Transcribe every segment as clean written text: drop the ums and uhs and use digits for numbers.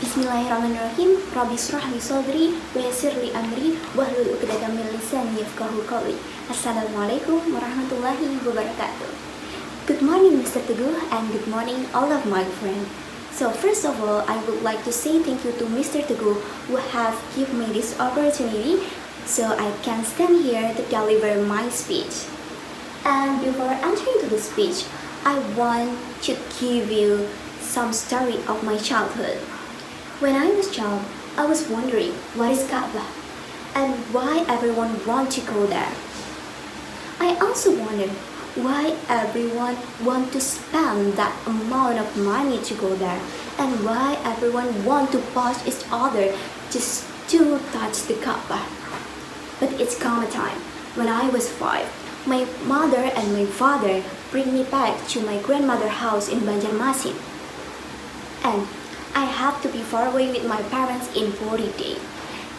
Bismillahirrahmanirrahim. Rabbi shrah li sadri wa yassir li amri wahlul 'uqdatam min lisani yafqahu qawli. Assalamualaikum warahmatullahi wabarakatuh. Good morning, Mr. Teguh, and good morning, all of my friends. So first of all, I would like to say thank you to Mr. Teguh who have given me this opportunity so I can stand here to deliver my speech. And before entering to the speech, I want to give you some story of my childhood. When I was a child, I was wondering what is Kaaba and why everyone want to go there. I also wondered why everyone want to spend that amount of money to go there and why everyone want to push each other just to touch the Kaaba. But it's come a time when I was 5. My mother and my father bring me back to my grandmother's house in Banjarmasin. And I have to be far away with my parents in 40 days.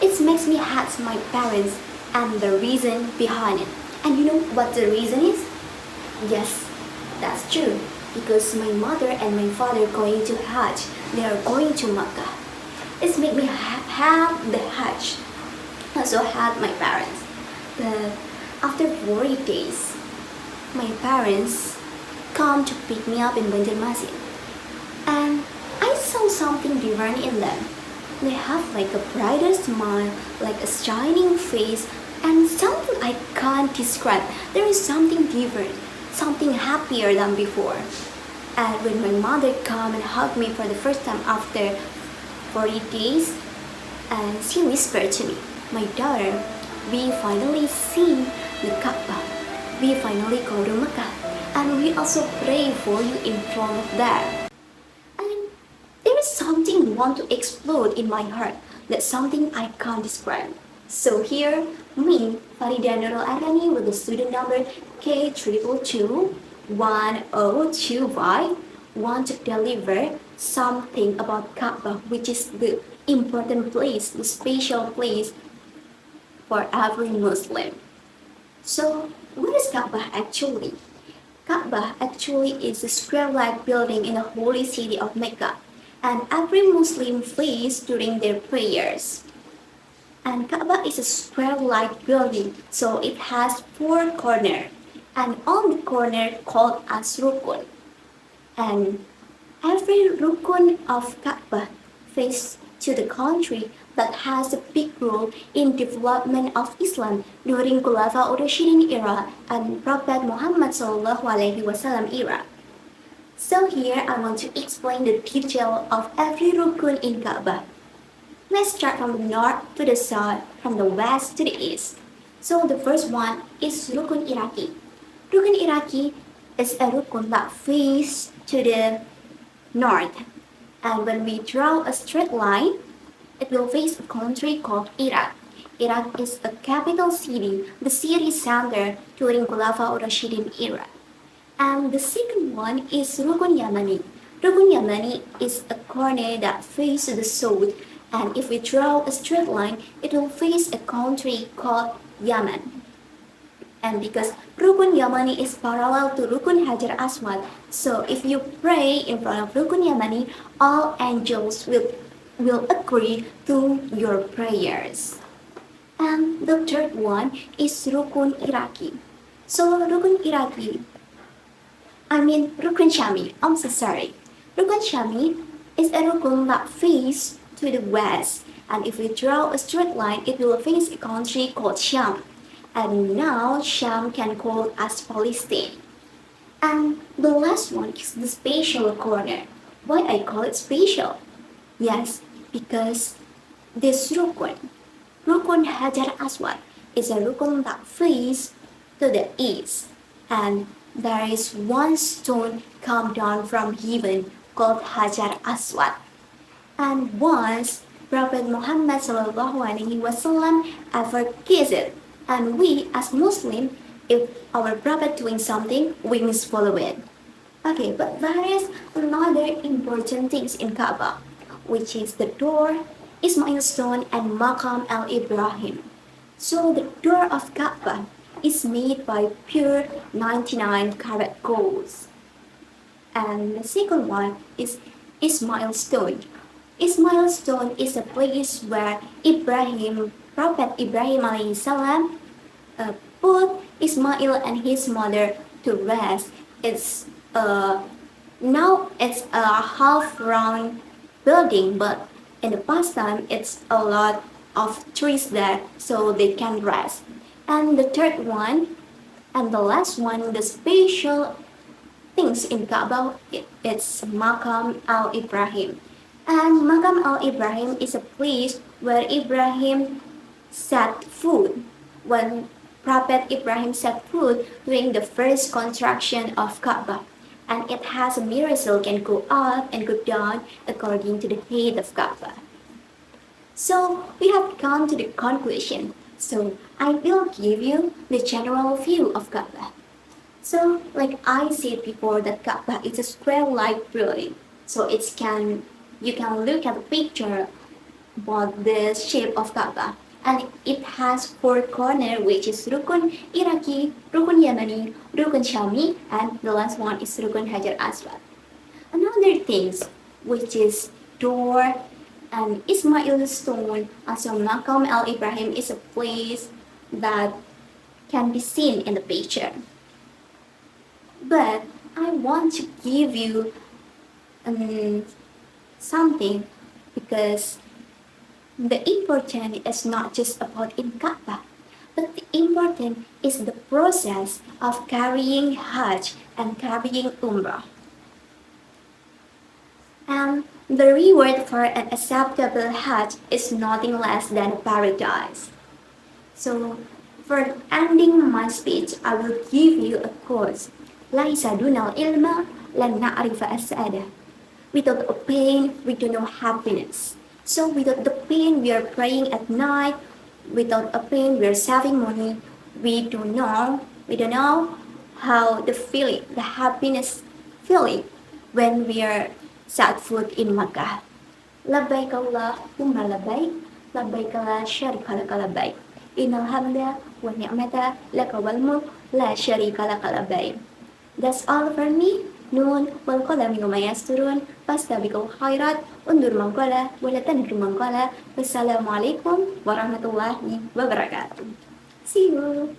It makes me hate my parents and the reason behind it. And you know what the reason is? Yes, that's true. Because my mother and my father going to Hajj. They are going to Makkah. It makes me have the Hajj. I also had my parents. But after 40 days, my parents come to pick me up in Banjarmasin. And I saw something different in them. They have like a brighter smile, like a shining face, and something I can't describe. There is something different, something happier than before. And when my mother come and hugged me for the first time after 40 days, and she whispered to me, "My daughter, we finally see the Kaaba. We finally go to Mecca, and we also pray for you in front of that." Something want to explode in my heart. That's something I can't describe. So here, me, Farida Nurul Ariani, with the student number K2221025, want to deliver something about Kaaba, which is the important place, the special place for every Muslim. So, what is Kaaba actually? Kaaba actually is a square-like building in the holy city of Mecca, and every Muslim face during their prayers. And Kaaba is a square-like building, so it has 4 corners, and on the corner called as rukun. And every rukun of Kaaba faces to the country that has a big role in development of Islam during Khulafa Rashidin era and Prophet Muhammad SAW era. So here I want to explain the detail of every rukun in Kaaba. Let's start from the north to the south, from the west to the east. So the first one is Rukun Iraqi. Rukun Iraqi is a rukun that faces to the north. And when we draw a straight line, it will face a country called Iraq. Iraq is a capital city, the city center during Khulafa Rashidin era. And the second one is Rukun Yamani. Rukun Yamani is a corner that faces the south, and if we draw a straight line, it will face a country called Yemen. And because Rukun Yamani is parallel to Rukun Hajar Aswad, so if you pray in front of Rukun Yamani, all angels will agree to your prayers. And the third one is Rukun Iraqi. So Rukun Rukun Shami. I'm so sorry. Rukun Shami is a rukun that faces to the west, and if we draw a straight line, it will face a country called Sham. And now Sham can call as Palestine. And the last one is the special corner. Why I call it special? Yes, because this Rukun Hajar Aswad, is a rukun that faces to the east, and there is one stone come down from heaven called Hajar Aswad. And once Prophet Muhammad SAW ever kissed it, and we as Muslims, if our Prophet doing something, we must follow it. Okay, but there is another important things in Kaaba, which is the door, Ismail stone, and Maqam al-Ibrahim. So the door of Kaaba is made by pure 99 karat gold. And the second one is Ismail stone, Ismail stone is a place where Prophet Ibrahim alayhi salam, put Ismail and his mother to rest. It's now it's a half round building, but in the past time it's a lot of trees there so they can rest. And the third one and the last one, the special things in Kaaba, it's Makam al Ibrahim. And Makam al Ibrahim is a place where Ibrahim set food when Prophet Ibrahim set food during the first construction of Kaaba. And it has a mirror so can go up and go down according to the height of Kaaba. So we have come to the conclusion. So I will give you the general view of Kaaba. So like I said before that Kaaba is a square-like building. So you can look at the picture about the shape of Kaaba. And it has four corners, which is Rukun Iraqi, Rukun Yamani, Rukun Shami, and the last one is Rukun Hajar Aswad. Another things, which is door and Ismail stone, also Maqam al Ibrahim is a place that can be seen in the picture. But I want to give you something because the important is not just about in Kaaba, but the important is the process of carrying Hajj and carrying Umrah. And the reward for an acceptable Hajj is nothing less than paradise. So, for ending my speech, I will give you a quote. لَيْسَ دُونَ الْعِلْمَ لَنْ نَعْرِفَ السَّعَادَةَ. Without a pain, we don't know happiness. So without the pain, we are praying at night. Without a pain, we are saving money. We don't know how the happiness feeling when we are set foot in Makkah. Labbaik Allahumma labbaik, labbaik la syarika laka labbaik. Innal hamda wa ni'mata laka wal mulk la syarika laka labbaik. That's all for me. Nun wal qalami wa ma yasturun fastabiqul khairat undur man qala wa la tandur man qala. Wassalamualaikum warahmatullahi wabarakatuh. See you.